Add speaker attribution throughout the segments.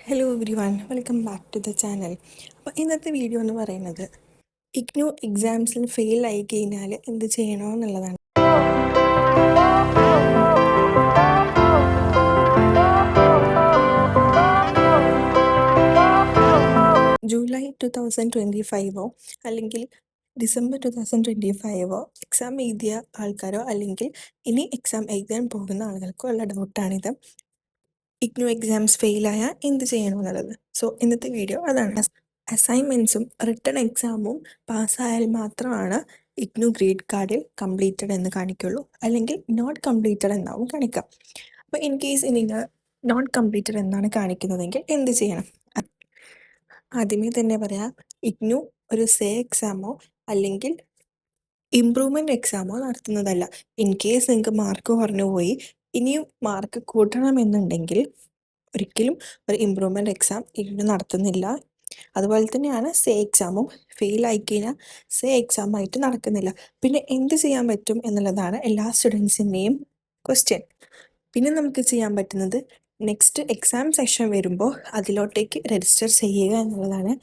Speaker 1: Hello everyone, welcome back to the channel. അപ്പോൾ ഇന്നത്തെ video എന്ന് പറയുന്നത് ഇഗ്നു എക്സാംസിൽ ഫെയിൽ ആയി കഴിഞ്ഞാൽ എന്ത് ചെയ്യണമെന്നുള്ളതാണ്. ജൂലൈ 2025 അല്ലെങ്കിൽ ഡിസംബർ 2025 എക്സാം എഴുതിയ ആൾക്കാരോ അല്ലെങ്കിൽ ഇനി എക്സാം എഴുതാൻ പോകുന്ന ആളുകൾക്കോ ഉള്ള ഡൗട്ടാണിത്. ഇഗ്നു എക്സാംസ് ഫെയിലായാൽ എന്ത് ചെയ്യണമെന്നുള്ളത്. സോ ഇന്നത്തെ വീഡിയോ അതാണ്. അസൈൻമെൻറ്റ്സും റിട്ടൺ എക്സാമും പാസ്സായാൽ മാത്രമാണ് ഇഗ്നു ഗ്രേഡ് കാർഡിൽ കംപ്ലീറ്റഡ് എന്ന് കാണിക്കുള്ളൂ, അല്ലെങ്കിൽ നോട്ട് കംപ്ലീറ്റഡ് എന്നാവും കാണിക്കാം. അപ്പോൾ ഇൻ കേസ് നിങ്ങൾ നോട്ട് കംപ്ലീറ്റഡ് എന്നാണ് കാണിക്കുന്നതെങ്കിൽ എന്ത് ചെയ്യണം? ആദ്യമേ തന്നെ പറയാം, ഇഗ്നു ഒരു സേ എക്സാമോ അല്ലെങ്കിൽ ഇംപ്രൂവ്മെൻറ്റ് എക്സാമോ നടത്തുന്നതല്ല. ഇൻ കേസ് നിങ്ങൾക്ക് മാർക്ക് കുറഞ്ഞു പോയി ഇനിയും മാർക്ക് കൂട്ടണമെന്നുണ്ടെങ്കിൽ ഒരിക്കലും ഒരു ഇംപ്രൂവ്മെൻറ്റ് എക്സാം ഇഗ്നു നടത്തുന്നില്ല. അതുപോലെ തന്നെയാണ് സേ എക്സാമും. ഫെയിൽ ആയിക്കഴിഞ്ഞാൽ സേ എക്സാമായിട്ട് നടക്കുന്നില്ല. പിന്നെ എന്ത് ചെയ്യാൻ പറ്റും എന്നുള്ളതാണ് എല്ലാ സ്റ്റുഡൻസിൻ്റെയും ക്വസ്റ്റ്യൻ. പിന്നെ നമുക്ക് ചെയ്യാൻ പറ്റുന്നത് നെക്സ്റ്റ് എക്സാം സെഷൻ വരുമ്പോൾ അതിലോട്ടേക്ക് രജിസ്റ്റർ ചെയ്യുക എന്നുള്ളതാണ്.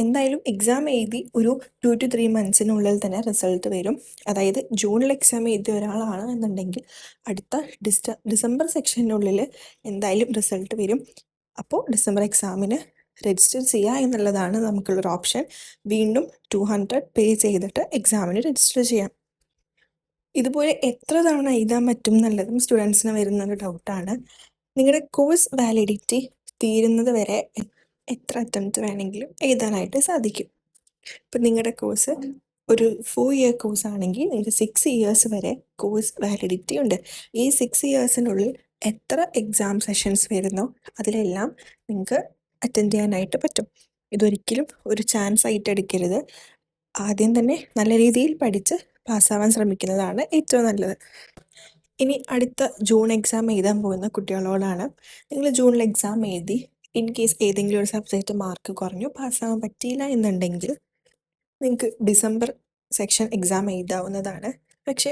Speaker 1: എന്തായാലും എക്സാം എഴുതി ഒരു 2 to 3 monthsനുള്ളിൽ തന്നെ റിസൾട്ട് വരും. അതായത് ജൂണിൽ എക്സാം എഴുതിയ ഒരാളാണ് എന്നുണ്ടെങ്കിൽ അടുത്ത ഡിസംബർ സെക്ഷനുള്ളിൽ എന്തായാലും റിസൾട്ട് വരും. അപ്പോൾ ഡിസംബർ എക്സാമിന് രജിസ്റ്റർ ചെയ്യുക എന്നുള്ളതാണ് നമുക്കുള്ളൊരു ഓപ്ഷൻ. വീണ്ടും 200 പേ ചെയ്തിട്ട് എക്സാമിന് രജിസ്റ്റർ ചെയ്യാം. ഇതുപോലെ എത്ര തവണ എഴുതാൻ പറ്റും എന്നുള്ളതും സ്റ്റുഡൻസിന് വരുന്നൊരു ഡൗട്ടാണ്. നിങ്ങളുടെ കോഴ്സ് വാലിഡിറ്റി തീരുന്നത് വരെ എത്ര അറ്റംപ്റ്റ് വേണമെങ്കിലും എഴുതാനായിട്ട് സാധിക്കും. ഇപ്പം നിങ്ങളുടെ കോഴ്സ് ഒരു 4-year കോഴ്സ് ആണെങ്കിൽ നിങ്ങൾക്ക് 6 years വരെ കോഴ്സ് വാലിഡിറ്റി ഉണ്ട്. ഈ 6 yearsനുള്ളിൽ എത്ര എക്സാം സെഷൻസ് വരുന്നോ അതിലെല്ലാം നിങ്ങൾക്ക് അറ്റൻഡ് ചെയ്യാനായിട്ട് പറ്റും. ഇതൊരിക്കലും ഒരു ചാൻസ് ആയിട്ട് എടുക്കരുത്. ആദ്യം തന്നെ നല്ല രീതിയിൽ പഠിച്ച് പാസ്സാവാൻ ശ്രമിക്കുന്നതാണ് ഏറ്റവും നല്ലത്. ഇനി അടുത്ത ജൂൺ എക്സാം എഴുതാൻ പോകുന്ന കുട്ടികളോടാണ്, നിങ്ങൾ ജൂണിൽ എക്സാം എഴുതി ഇൻ കേസ് ഏതെങ്കിലും ഒരു സബ്ജക്റ്റ് മാർക്ക് കുറഞ്ഞു പാസ്സാവാൻ പറ്റിയില്ല എന്നുണ്ടെങ്കിൽ നിങ്ങൾക്ക് ഡിസംബർ സെക്ഷൻ എക്സാം എഴുതാവുന്നതാണ്. പക്ഷെ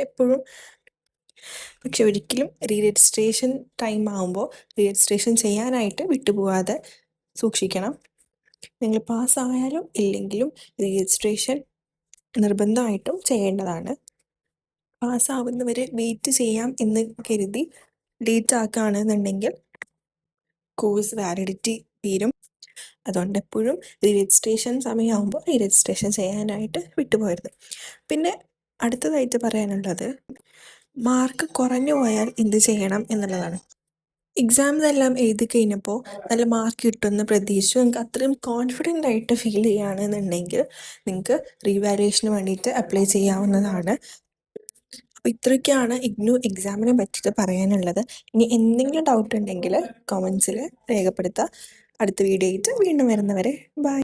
Speaker 1: ഒരിക്കലും റീ രജിസ്ട്രേഷൻ ടൈം ആകുമ്പോൾ റീ രജിസ്ട്രേഷൻ ചെയ്യാനായിട്ട് വിട്ടുപോകാതെ സൂക്ഷിക്കണം. നിങ്ങൾ പാസ്സായാലും ഇല്ലെങ്കിലും റീ രജിസ്ട്രേഷൻ നിർബന്ധമായിട്ടും ചെയ്യേണ്ടതാണ്. പാസ്സാവുന്നവരെ വെയിറ്റ് ചെയ്യാം എന്ന് കരുതി ലേറ്റ് ആക്കുകയാണെന്നുണ്ടെങ്കിൽ കോഴ്സ് വാലിഡിറ്റി തീരും. അതുകൊണ്ട് എപ്പോഴും റീ രജിസ്ട്രേഷൻ സമയമാകുമ്പോൾ റീ രജിസ്ട്രേഷൻ ചെയ്യാനായിട്ട് വിട്ടുപോകരുത്. പിന്നെ അടുത്തതായിട്ട് പറയാനുള്ളത്, മാർക്ക് കുറഞ്ഞു പോയാൽ എന്ത് ചെയ്യണം എന്നുള്ളതാണ്. എക്സാംസ് എല്ലാം എഴുതി കഴിഞ്ഞപ്പോൾ നല്ല മാർക്ക് കിട്ടുമെന്ന് പ്രതീക്ഷിച്ചു നിങ്ങൾക്ക് അത്രയും കോൺഫിഡൻ്റ് ആയിട്ട് ഫീൽ ചെയ്യുകയാണെന്നുണ്ടെങ്കിൽ നിങ്ങൾക്ക് റീവാലുവേഷന് വേണ്ടിയിട്ട് അപ്ലൈ ചെയ്യാവുന്നതാണ്. അപ്പോൾ ഇത്രയൊക്കെയാണ് ഇഗ്നു എക്സാമിനെ പറ്റിയിട്ട് പറയാനുള്ളത്. ഇനി എന്തെങ്കിലും ഡൗട്ട് ഉണ്ടെങ്കിൽ കമൻസിൽ രേഖപ്പെടുത്തുക. അടുത്ത വീഡിയോ ആയിട്ട് വീണ്ടും വരുന്നവരെ ബൈ.